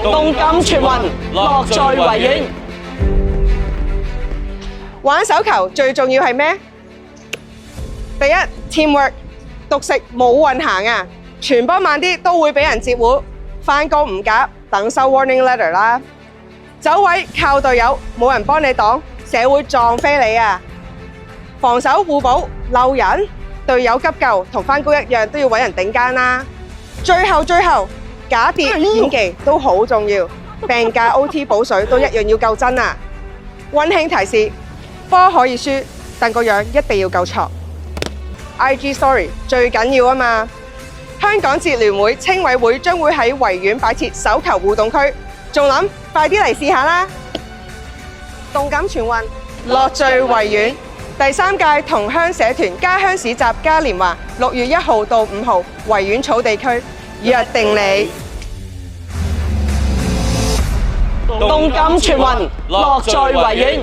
動感全運，樂在維園。玩手球最重要係咩？第一 teamwork， 獨食冇運行啊！傳波慢啲都會俾人截胡，翻工唔夾，等收 warning letter 啦。走位靠隊友，冇人幫你擋，社會撞飛你啊！防守互補，漏人，隊友急救同翻工一樣都要揾人頂奸啦。最後，假跌演技都好重要，病假 OT 補水都一樣要夠真啊！溫馨提示：波可以輸，但個樣一定要夠挫。IG Story 最緊要啊嘛！香港節聯會青委會將會喺維園擺設手球互動區，仲諗快啲嚟試下啦！動感全運，樂聚維園。第3屆同鄉社團家鄉市集嘉年華，6月1號到5號，維園草地區，約定你。動感全運，樂在維園。